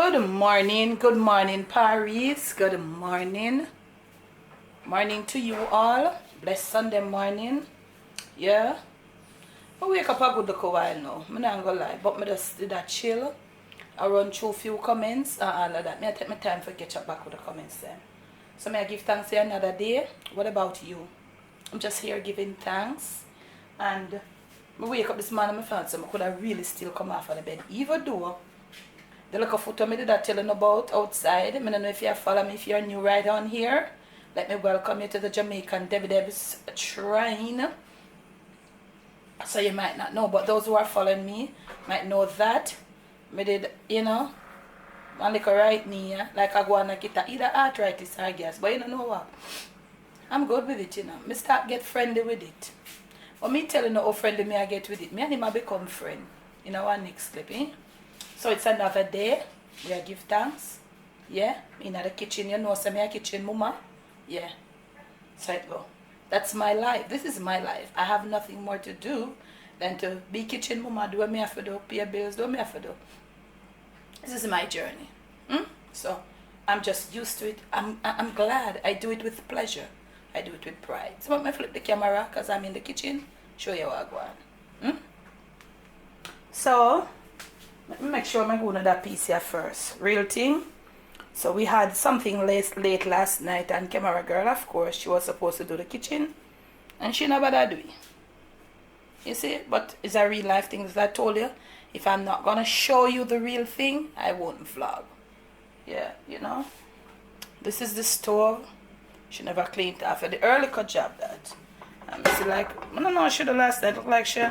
Good morning, Paris. Good morning. Morning to you all. Blessed Sunday morning. Yeah. I wake up a good look a while now. I'm not gonna lie, but I just did that chill. I run through a few comments and all of that. I take my time to catch up back with the comments then. So I give thanks for another day. What about you? I'm just here giving thanks. And I wake up this morning and I felt so I could have really still come off of the bed. Even though the look of photo I did that telling about outside. I don't know if you follow me, if you're new right on here. Let me welcome you to the Jamaican Debbie's Shrine. So you might not know, but those who are following me might know that. I did, you know, one little right knee, like I go on a guitar, either arthritis or gas. But you know what? I'm good with it, you know. I start get friendly with it. But me telling you how friendly me I get with it, me and him I become friend. In our next clip, eh? So it's another day. We are give thanks. Yeah. In the kitchen, you know, so me a kitchen mama. Yeah. So it go. That's my life. This is my life. I have nothing more to do than to be kitchen mama, do what me have to do, pay bills, do what me have to do. This is my journey. So I'm just used to it. I'm glad. I do it with pleasure. I do it with pride. So let me flip the camera because I'm in the kitchen. Show you what I go on. So let me make sure I'm going to that piece here first. Real thing. So we had something late last night, and camera girl, of course, she was supposed to do the kitchen, and she never did do it. You see, but it's a real life thing. As I told you, if I'm not gonna show you the real thing, I won't vlog. Yeah, you know. This is the stove. She never cleaned after the early cut job that. And see, like, I don't know, she the last night look like she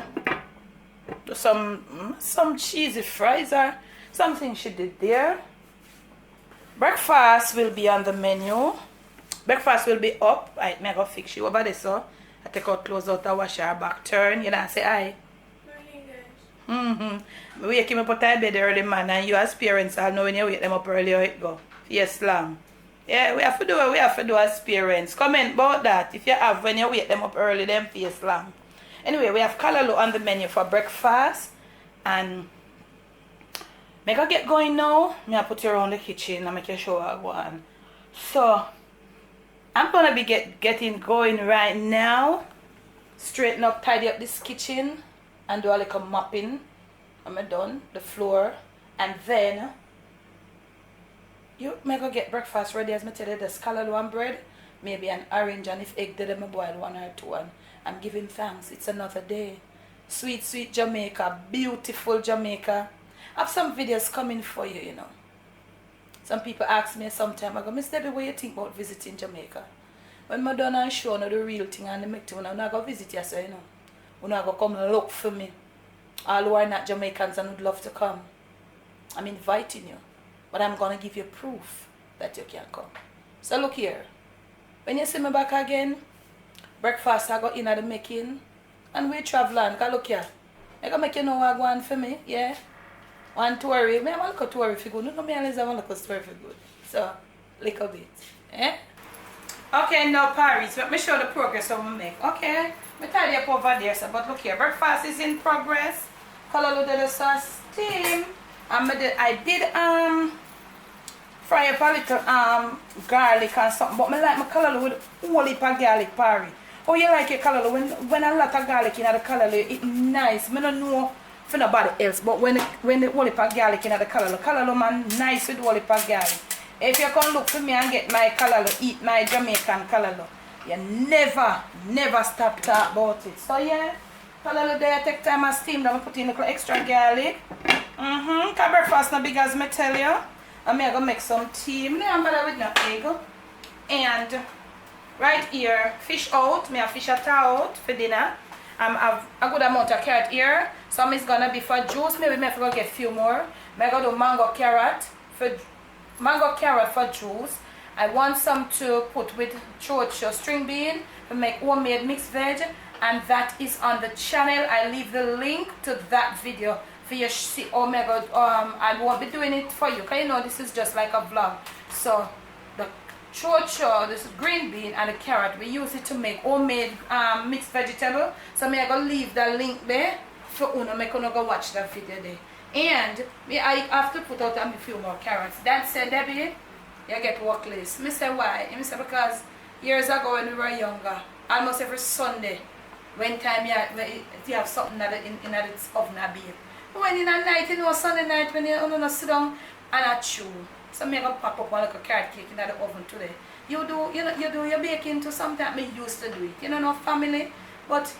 do some cheesy fries or something she did there. Breakfast will be on the menu. Breakfast will be up. I may go fix you over there, so I take out clothes out and wash her back turn. You know, say hi. Morning, guys. We wake him up out of bed early, man, and you as parents all know when you wake them up early how it go. Yes, lamb. Yeah, we have to do what we have to do as parents. Comment about that. If you have when you wake them up early, them face lamb. Anyway, we have callaloo on the menu for breakfast, and make her get going now. I put you around the kitchen and make you show her go on. So I'm gonna be getting going right now. Straighten up, tidy up this kitchen, and do a little mopping. I'm done the floor, and then you make her get breakfast ready. As I tell you, the callaloo and bread, maybe an orange, and if egg, then I boil one or two. And I'm giving thanks. It's another day. Sweet, sweet Jamaica, beautiful Jamaica. I have some videos coming for you, you know. Some people ask me sometime, I go, Miss Debbie, what you think about visiting Jamaica? When I done and show the real thing and the make to when I go visit you, so you know. When I go come look for me. All who are not Jamaicans and would love to come. I'm inviting you. But I'm gonna give you proof that you can come. So look here. When you see me back again, breakfast I go in at the making and we travel on. Cause look here. I gonna make you know what I go on for me, yeah? One tour, I have a little tour if you good. No, me always have a little tour if you good. So, little bit. Eh? Okay, now Paris, let me show the progress of my make. Okay, I tidy up over there, so, but look here, breakfast is in progress. Callaloo de la sauce steam. I did fry up a little garlic and something, but I like my callaloo with whole heap of garlic, Paris. Oh, you like your callaloo? When a lot of garlic in the callaloo, it's nice. I don't know for nobody else, but when the whole heap of garlic in the callaloo man nice with whole heap of garlic. If you come look for me and get my callaloo, eat my Jamaican callaloo, you never stop talk about it. So yeah, callaloo there, take time and steam them, put in a little extra garlic. Cause breakfast not big as me tell you. And me gonna make some tea. Me don't bother with no egg. And right here, fish out. Me have fish out for dinner. Have a good amount of carrot here. Some is gonna be for juice. Maybe me have to go get a few more. Me gonna do mango carrot for juice. I want some to put with chocho string bean to make homemade mixed veg, and that is on the channel. I leave the link to that video for you to see. Oh my god, I won't be doing it for you, because you know this is just like a vlog. So the chocho, this is green bean, and the carrot, we use it to make homemade mixed vegetable. So I'm gonna leave the link there for uno, make uno go watch that video there. And I have to put out a few more carrots. That said, Debbie, you get workless. Me say why? Me say because years ago when we were younger, almost every Sunday, when time you have something in its oven a bake. But when in a night, Sunday night when you sit down and a chew. So me gonna pop up one like a carrot cake in the oven today. You do your baking to sometimes me used to do it. No family, but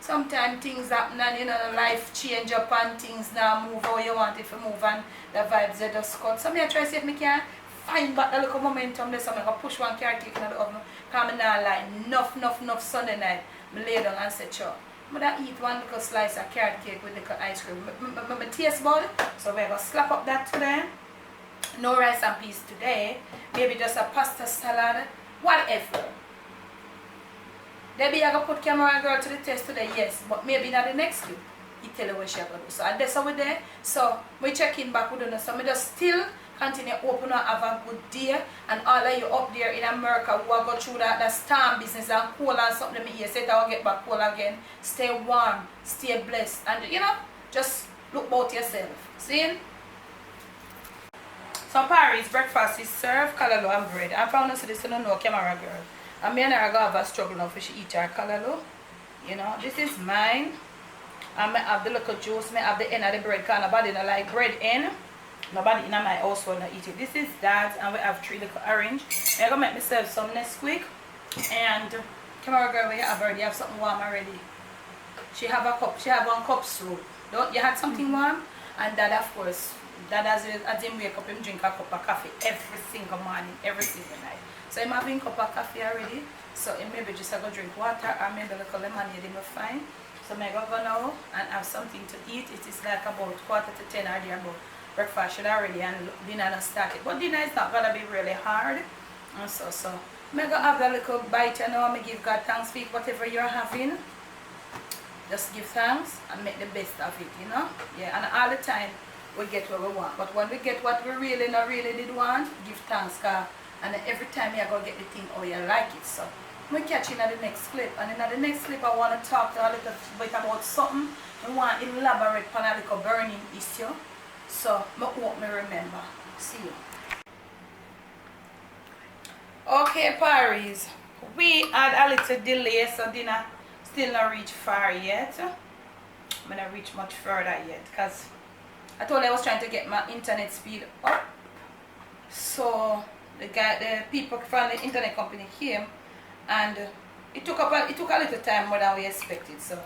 sometimes things happen and life change up and things now move how you want it to move and the vibes are just cut. So I try to see if I can find back the little momentum there, so I'm gonna push one carrot cake in the oven. Because I now like enough Sunday night. I lay down and say, sure. I'm gonna eat one little slice of carrot cake with little ice cream. My taste bud. So we're gonna slap up that today. No rice and peas today. Maybe just a pasta salad. Whatever. Debbie, I gonna put camera girl to the test today, yes. But maybe not the next clip. He tell her what she gonna do. So that's how we're there. So we check in back with us. So we just still continue open and have a good day. And all of you up there in America who are go through that storm business and cold and something, me here say that I'll get back cold again. Stay warm, stay blessed, and just look about yourself. See? So Paris breakfast is served, callaloo and bread. I found out this no camera girl. And me and her go have a struggle now for she eat her callaloo. This is mine. And I have the little juice, I have the end of the bread, because nobody don't like bread in. Nobody in my house will not eat it. This is that, and we have 3 little orange. I'm gonna make myself some Nesquik. And camera girl, we have already have something warm already. She have one cup soup. Don't you had something warm? And that of course, that as him wake up, him drink a cup of coffee every single morning, every single night. So I'm having a cup of coffee already. So he maybe just go drink water or maybe a little lemonade, him fine. So I'm gonna go now and have something to eat. It is like about 9:45 or thereabout. Breakfast should already and dinner not started. But dinner is not gonna be really hard. And so I'm gonna have a little bite now. I give God thanks for whatever you're having. Just give thanks and make the best of it, Yeah, and all the time we get what we want. But when we get what we really did want, give thanks, and every time you're gonna get the thing how you like it. So we catch you in the next clip. And in the next clip I wanna talk a little bit about something. I want to elaborate on a little burning issue. So I hope me remember. See you. Okay, Paris. We had a little delay, so dinner still not reach far yet. I'm not reach much further yet because I told you I was trying to get my internet speed up. So the people from the internet company came, and it took a little time more than we expected. So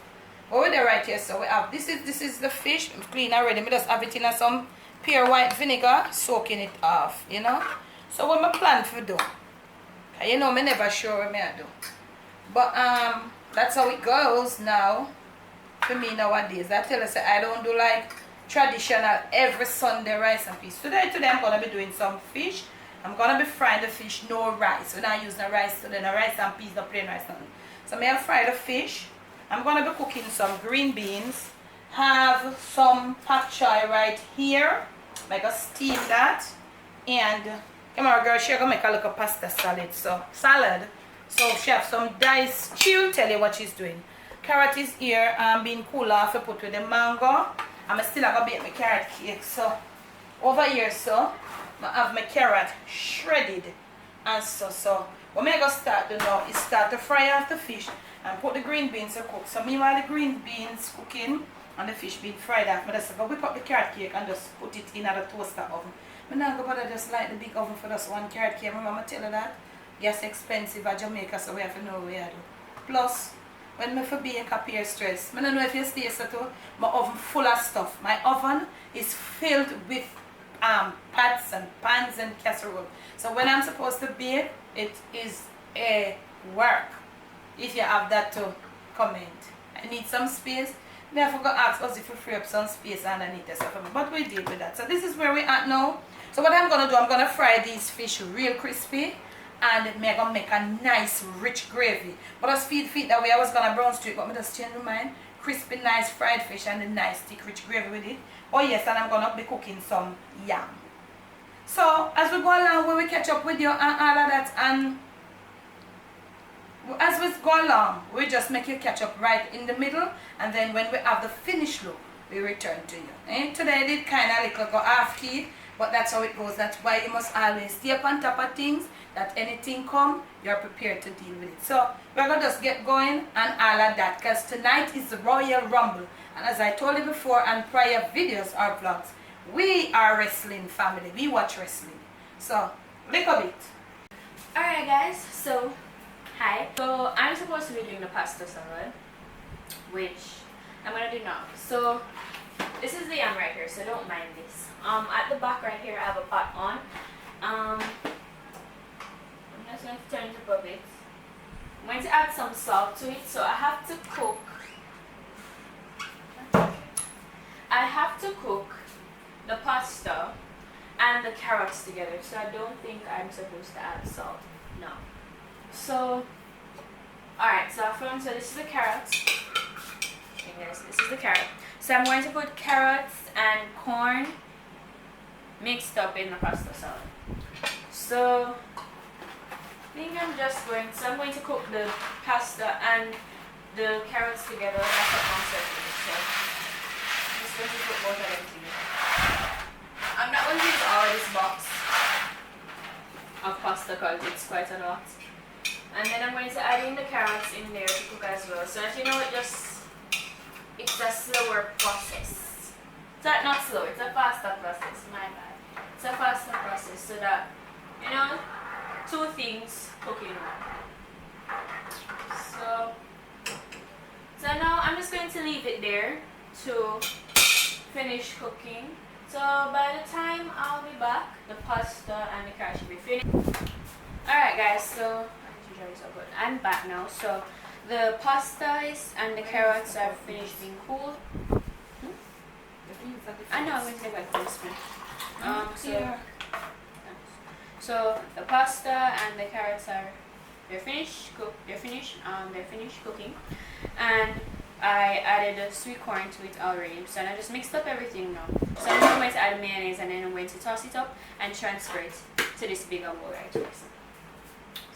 but we're there right here. So we have this is the fish clean already. We just have it in some pure white vinegar, soaking it off, So what my plan for do? Me never sure what I do. But that's how it goes now for me nowadays. I tell us I don't do like traditional every Sunday rice and peas. Today I'm gonna be doing some fish. I'm gonna be frying the fish, no rice. We're not using the rice today, no rice and peas, no plain rice, nothing. So I'm gonna fry the fish. I'm gonna be cooking some green beans. Have some pak choy right here. I'm gonna steam that. And camera girl, she's gonna make a little pasta salad. So she have some diced. She'll tell you what she's doing. Carrot is here being cool off to put with the mango. I'm still gonna bake my carrot cake. So over here, I have my carrot shredded and so what I'm gonna start to now is start to fry off the fish and put the green beans to cook. So meanwhile the green beans cooking and the fish being fried off, I just go whip up the carrot cake and just put it in the toaster oven. I'm not going to just like the big oven for just one carrot cake. My mama tell her that gas expensive at Jamaica, so we have to know what we do. Plus, when I bake up here stress, I don't know if you stay so too, my oven full of stuff. My oven is filled with pots and pans and casserole. So when I'm supposed to bake, it is a work. If you have that to comment. I need some space. Then I forgot to ask us if we free up some space underneath the stuff. But we deal with that. So this is where we at now. So what I'm going to do, I'm going to fry these fish real crispy. And I'm going to make a nice rich gravy. But I feed that way I was going to brown street, but I just change my mind. Crispy, nice fried fish and a nice thick rich gravy with it. Oh yes, and I'm going to be cooking some yam. So as we go along, we will catch up with you and all of that. And as we go along, we just make you catch up right in the middle. And then when we have the finished look, we return to you. And today I did kind of little go off key, but that's how it goes. That's why you must always stay up on top of things, that anything come, you're prepared to deal with it. So we're going to just get going and all of that, because tonight is the Royal Rumble. And as I told you before on prior videos or vlogs, we are wrestling family. We watch wrestling. So, little bit. Alright guys, so hi. So I'm supposed to be doing the pasta salad, which I'm gonna do now. So this is the yam right here, so don't mind this. At the back right here I have a pot on. I'm just going to turn it up a bit. I'm going to add some salt to it, so I have to cook the pasta and the carrots together, so I don't think I'm supposed to add salt. No. So alright, so this is the carrots. Yes, this is the carrot. So I'm going to put carrots and corn mixed up in the pasta salad. So I think I'm going to cook the pasta and the carrots together. That's what Mom said to me. So I'm just going to put both of them together. I'm not going to use all of this box of pasta because it's quite a lot. And then I'm going to add in the carrots in there to cook as well. So that you know it's a slower process. It's not slow, it's a faster process, my bad. It's a faster process so that, you know, two things cooking on. So now I'm just going to leave it there to finish cooking. So by the time I'll be back, the pasta and the carrots should be finished. Alright guys, so I'm back now. So the pastas and the carrots are finished being cooled. I know I'm going to get back to this one. So the pasta and the carrots they're finished cooking, and I added the sweet corn to it already. So I just mixed up everything now. So I'm just going to add mayonnaise and then I'm going to toss it up and transfer it to this bigger bowl right here.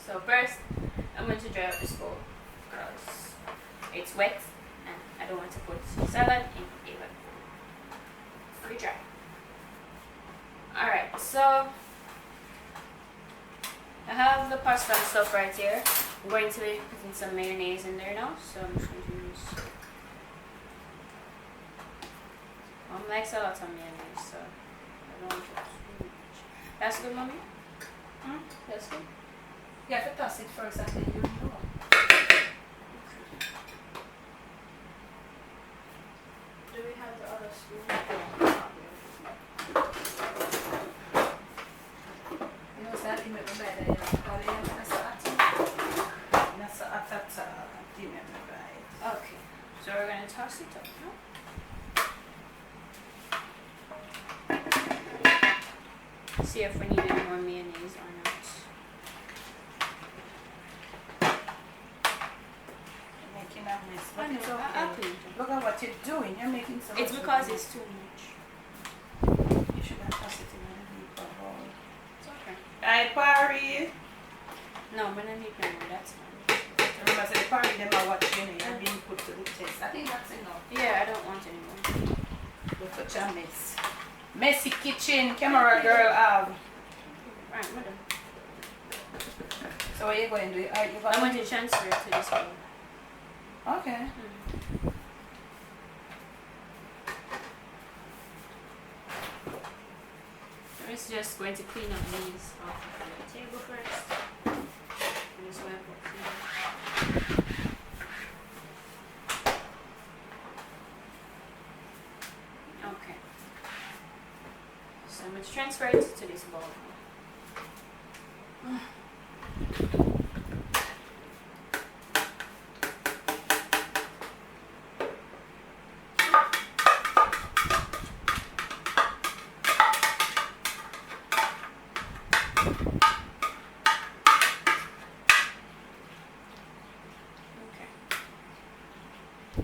So first I'm going to dry up this bowl because it's wet and I don't want to put salad in even. Pretty dry. Alright, so I have the pasta and stuff right here. I'm going to be putting some mayonnaise in there now, so I'm just going to use. Mom likes a lot of mayonnaise, so I don't want to too much. That's good, Mommy? That's good? You have to toss it first and then you know. Do we have the other spoon? You know, so I think it's better. Okay, so we're going to toss it up now. See if we need any more mayonnaise or not. You're making a mess. I know, It's okay. I'll clean it. Look at what you're doing. You're making so much. It's because it's too much. You should have tossed it in a deeper bowl. It's okay. Hi, Pari. No, I'm going to need no more, that's fine. Remember, so the Pari, them are watching you. You're being put to the test. I think that's enough. Yeah, I don't want any more. Look at your mess. Messy kitchen, camera girl have. Right, we're done. So what are you going to do? I'm going to transfer it to this bowl. Okay. I'm just going to clean up these off of the table first. I'm just going to put clean. Okay. So I'm going to transfer it to this bowl.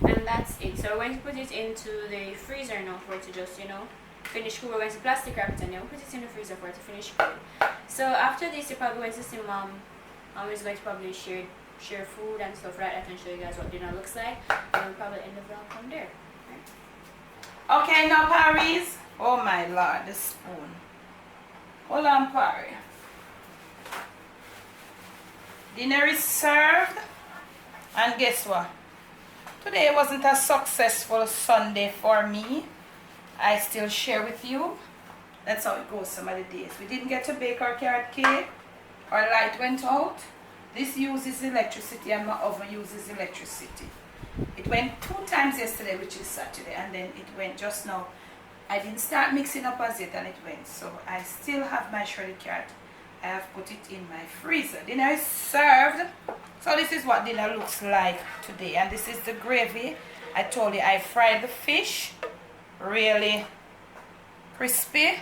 And that's it. So we're going to put it into the freezer now for it to just, you know, finish cool. We're going to plastic wrap it and then we'll put it in the freezer for it to finish cool. So after this, you're probably going to see Mom is going to probably share food and stuff like that and show you guys what dinner looks like. And we'll probably end the vlog from there. Okay, now Paris. Oh my lord, the spoon. Hold on, Paris. Dinner is served. And guess what? Today wasn't a successful Sunday for me. I still share with you. That's how it goes some of the days. We didn't get to bake our carrot cake. Our light went out. This uses electricity and my oven uses electricity. It went 2 times yesterday, which is Saturday, and then it went just now. I didn't start mixing up as yet and it went. So I still have my shredded carrot. I have put it in my freezer. Dinner is served. So this is what dinner looks like today. And this is the gravy. I told you I fried the fish really crispy.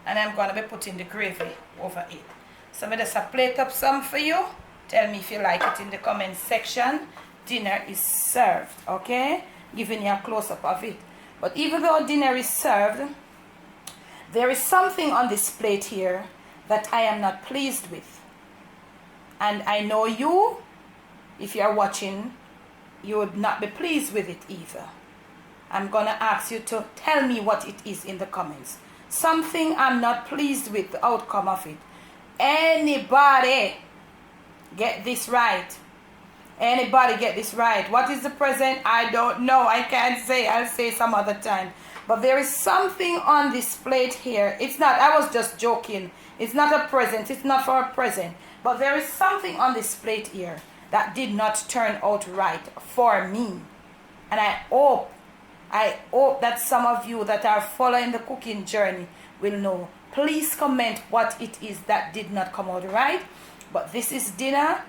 And I'm going to be putting the gravy over it. So I'm just plate up some for you. Tell me if you like it in the comment section. Dinner is served, okay? Giving you a close-up of it. But even though dinner is served, there is something on this plate here that I am not pleased with. And I know you, if you are watching, you would not be pleased with it either. I'm going to ask you to tell me what it is in the comments. Something I'm not pleased with the outcome of it. Anybody get this right? Anybody get this right? What is the present? I don't know. I can't say. I'll say some other time. But there is something on this plate here. It's not, I was just joking. It's not a present. It's not for a present. But there is something on this plate here that did not turn out right for me. And I hope that some of you that are following the cooking journey will know. Please comment what it is that did not come out right. But this is dinner.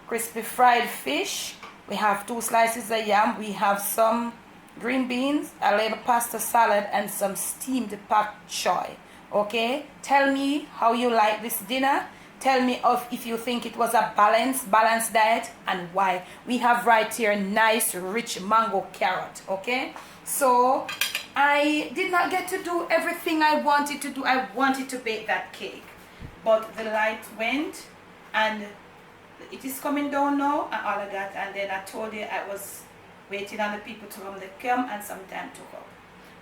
Crispy fried fish. We have 2 slices of yam. We have some green beans, a little pasta salad, and some steamed pak choy. Okay? Tell me how you like this dinner. Tell me if you think it was a balanced diet and why. We have right here nice rich mango carrot. Okay? So I did not get to do everything I wanted to do. I wanted to bake that cake, but the light went and it is coming down now and all of that. And then I told you I was waiting on the people to come and some time took up.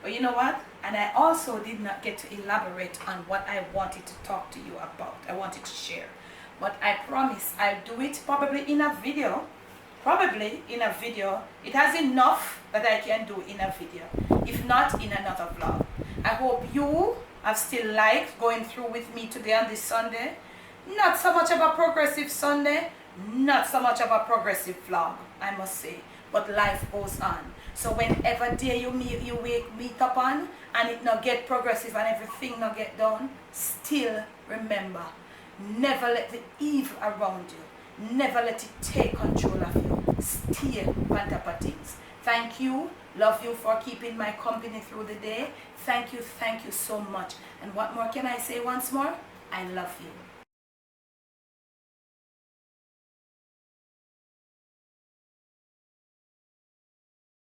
But you know what? And I also did not get to elaborate on what I wanted to talk to you about. I wanted to share. But I promise I'll do it probably in a video. Probably in a video. It has enough that I can do in a video. If not, in another vlog. I hope you have still liked going through with me today on this Sunday. Not so much of a progressive Sunday. Not so much of a progressive vlog, I must say. But life goes on. So whenever day you meet up on and it not get progressive and everything not get done, still remember, never let the evil around you, never let it take control of you. Stay on top of things. Thank you. Love you for keeping my company through the day. Thank you so much. And what more can I say once more? I love you.